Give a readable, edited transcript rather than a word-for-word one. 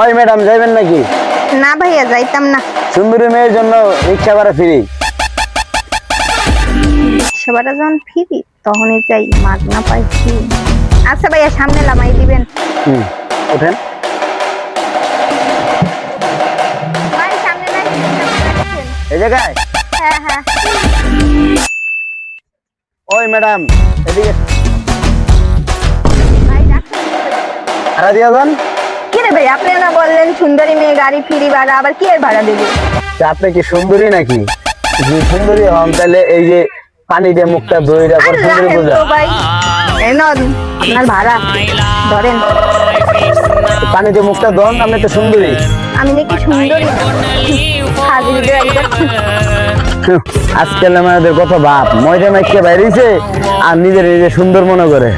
ওই ম্যাডাম যাইবেন নাকি? না ভাইয়া যাইতাম না। সুন্দরী মেয়ের জন্য রিক্সা ভাড়া ফ্রি। সেবাটা যখন ফিরি তখনই চাই, মাগনা পাইছি। আচ্ছা ভাইয়া সামনে লামাই দিবেন। ওঠেন। ভাই সামনে নাই, এই জায়গায়? হ্যাঁ হ্যাঁ। ওই ম্যাডাম এদিকে ভাই রাখেন। ভাড়া দিয়া যান। কি রে ভাই, আপনি না বললেন সুন্দরী মেয়ে গাড়ি ফ্রি ভাড়া, আবার কি এর ভাড়া দেবে? আপনি কি সুন্দরী নাকি? যদি সুন্দরী হন তাহলে এই যে পানি দিয়ে মুখটা ধুয়ে রাখার সুন্দরী রাখেন বোঝা। তো ভাই, এই নন আপনার ভাড়া ধরেন। পানি দিয়ে মুখটা ধন, আপনি তো সুন্দরী। আমি নাকি সুন্দরী? হাজির একবার আজকাল আমাদের কত বাপ ময়দা মাইকে বাইরেছে আর নিজের সুন্দর মনে করে।